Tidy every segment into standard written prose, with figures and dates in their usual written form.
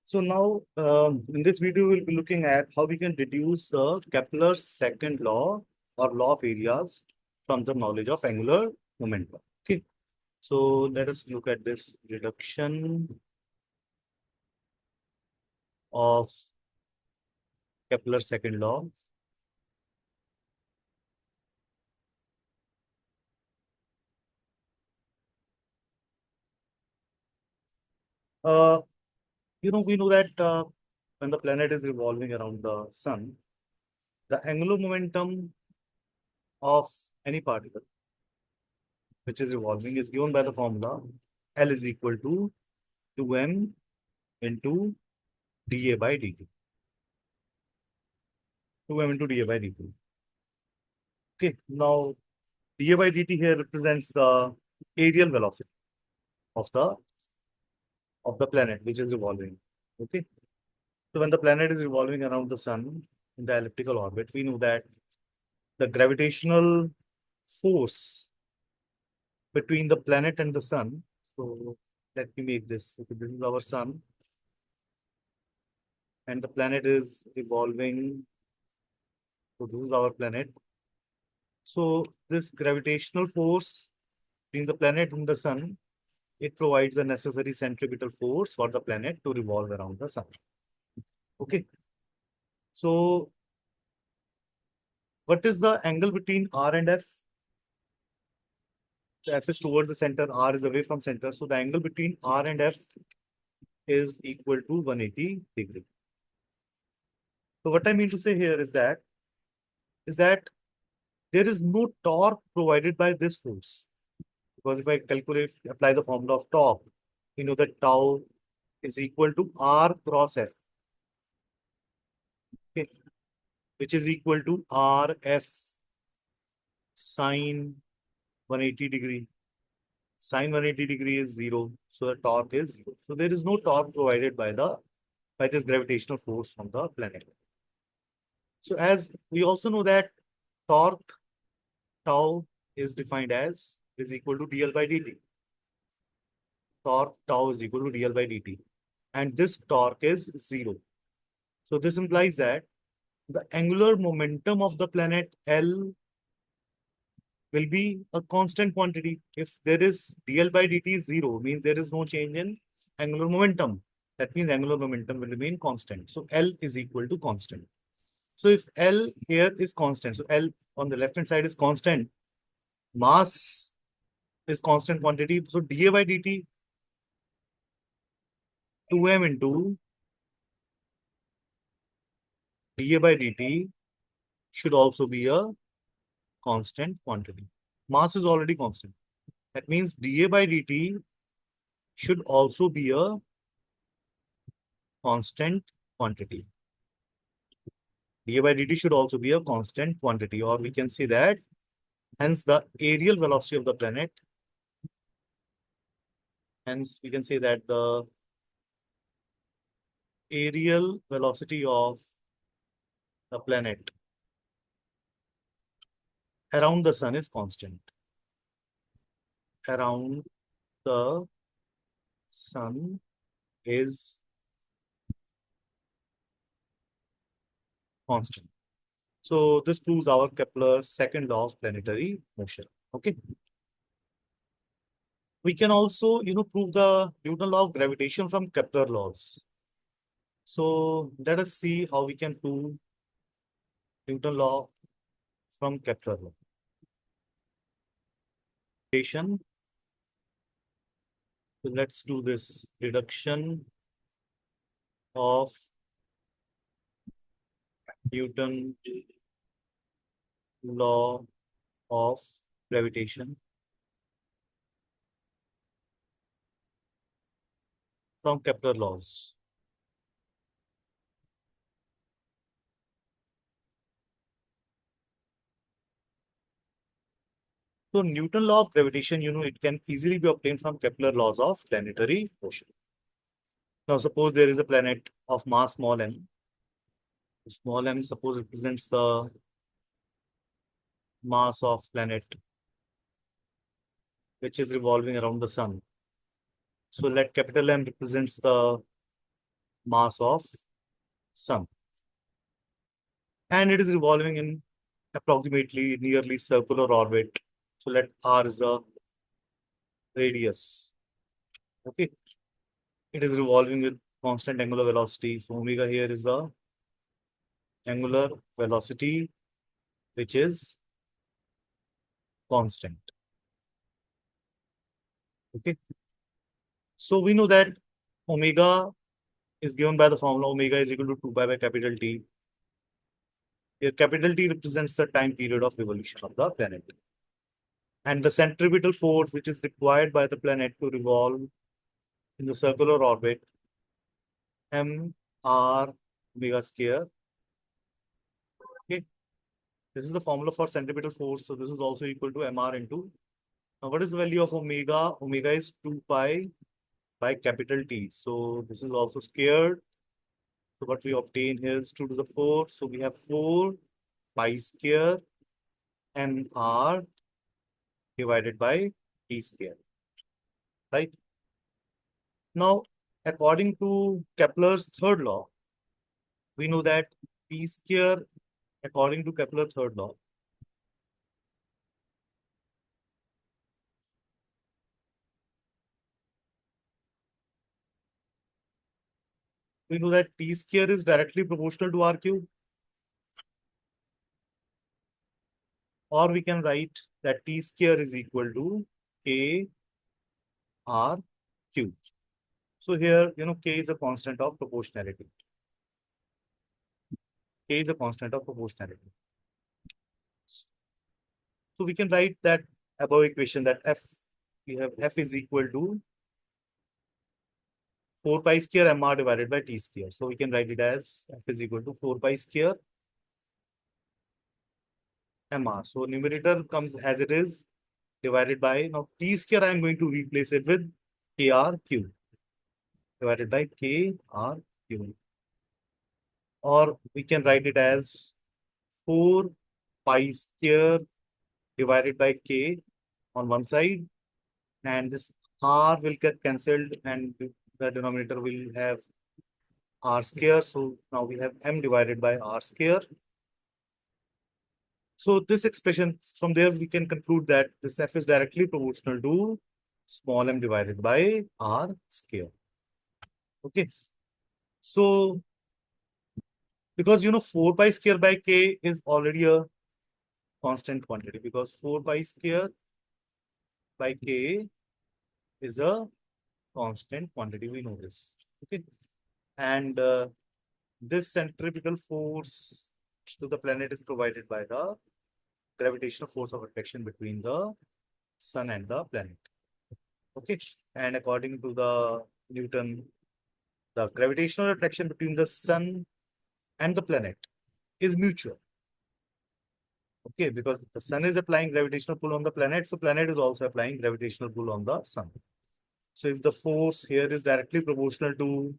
So now, in this video, we'll be looking at how we can deduce Kepler's second law or law of areas from the knowledge of angular momentum. Okay, so let us look at this deduction of Kepler's second law. Uh, we know that when the planet is revolving around the sun, the angular momentum of any particle which is revolving is given by the formula L is equal to 2m into dA by dt. 2m into dA by dt. Okay, now dA by dt here represents the aerial velocity of the planet which is revolving. Okay, so when the planet is revolving around the sun in the elliptical orbit, we know that the gravitational force between the planet and the sun. So let me make this. Okay, this is our sun, and the planet is revolving. So this is our planet. So this gravitational force between the planet and the sun, it provides the necessary centripetal force for the planet to revolve around the sun. Okay. So what is the angle between R and F? The F is towards the center, R is away from center. So the angle between R and F is equal to 180 degree. So what I mean to say here is that there is no torque provided by this force. Because if I apply the formula of torque, we know that tau is equal to R cross F. Okay, which is equal to RF sine 180 degree. Sine 180 degree is 0. So the torque is 0. So there is no torque provided by this gravitational force from the planet. So as we also know that torque tau is defined as is equal to dl by dt. Torque tau is equal to dl by dt. And this torque is 0. So this implies that the angular momentum of the planet L will be a constant quantity. If there is dl by dt is 0, means there is no change in angular momentum. That means angular momentum will remain constant. So L is equal to constant. So if L here is constant, so L on the left hand side is constant, mass is constant quantity. So dA by dt 2m into dA by dt should also be a constant quantity. Mass is already constant. That means dA by dt should also be a constant quantity. dA by dt should also be a constant quantity, or we can say that hence the aerial velocity of the planet, hence we can say that the aerial velocity of the planet around the sun is constant. Around the sun is constant. So this proves our Kepler's second law of planetary motion. Okay. We can also, prove the Newton law of gravitation from Kepler laws. So let us see how we can prove Newton law from Kepler law. So let's do this deduction of Newton law of gravitation from Kepler laws. So Newton law of gravitation, it can easily be obtained from Kepler laws of planetary motion. Now suppose there is a planet of mass small m. Small m suppose represents the mass of planet which is revolving around the sun. So let capital M represents the mass of sun. And it is revolving in approximately nearly circular orbit. So let R is the radius. Okay. It is revolving with constant angular velocity. So omega here is the angular velocity, which is constant. Okay. So we know that omega is given by the formula omega is equal to 2 pi by capital T. Here capital T represents the time period of revolution of the planet. And the centripetal force which is required by the planet to revolve in the circular orbit, m r omega square. Okay. This is the formula for centripetal force. So this is also equal to mr into. Now what is the value of omega? Omega is 2 pi by capital T. So this is also squared. So what we obtain here is 2 to the 4. So we have 4 pi square mr divided by T square. Right? Now, according to Kepler's third law, we know that P square, according to Kepler's third law, we know that T square is directly proportional to R cube. Or we can write that T square is equal to K R cube. So here, K is a constant of proportionality. K is a constant of proportionality. So we can write that above equation that we have F is equal to 4 pi square mr divided by T square. So we can write it as F is equal to 4 pi square mr. So numerator comes as it is divided by, now T square I am going to replace it with KR cube divided by KR cube. Or we can write it as 4 pi square divided by K on one side, and this R will get cancelled and the denominator will have R square. So now we have M divided by R square. So this expression, from there we can conclude that this F is directly proportional to small m divided by R square. Okay. So because 4 pi square by K is already a constant quantity, because 4 pi square by K is a constant quantity. We know this. Okay. And this centripetal force to the planet is provided by the gravitational force of attraction between the sun and the planet. Okay. And according to the Newton, the gravitational attraction between the sun and the planet is mutual. Okay, because the sun is applying gravitational pull on the planet, so planet is also applying gravitational pull on the sun. So if the force here is directly proportional to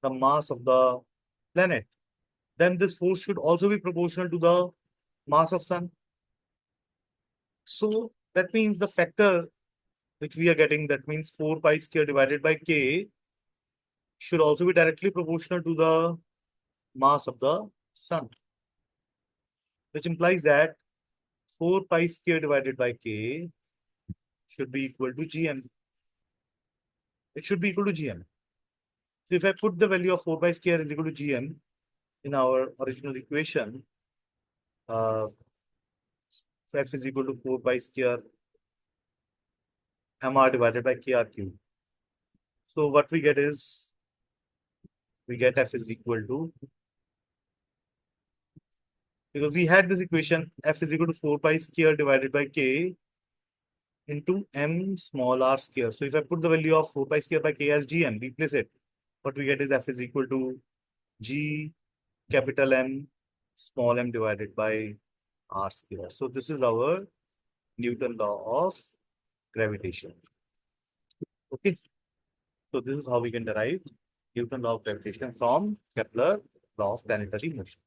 the mass of the planet, then this force should also be proportional to the mass of sun. So that means the factor which we are getting, that means 4 pi square divided by K, should also be directly proportional to the mass of the sun, which implies that 4 pi square divided by K should be equal to Gm. It should be equal to Gm. So if I put the value of 4 pi square is equal to Gm in our original equation, so F is equal to 4 pi square mr divided by Kr cube. So what we get is, we get F is equal to, because we had this equation, F is equal to 4 pi square divided by K into m small r square. So if I put the value of 4 pi square by K as Gm, replace it, what we get is F is equal to G capital M small m divided by R square. So this is our Newton law of gravitation. Okay. So this is how we can derive Newton law of gravitation from Kepler law of planetary motion.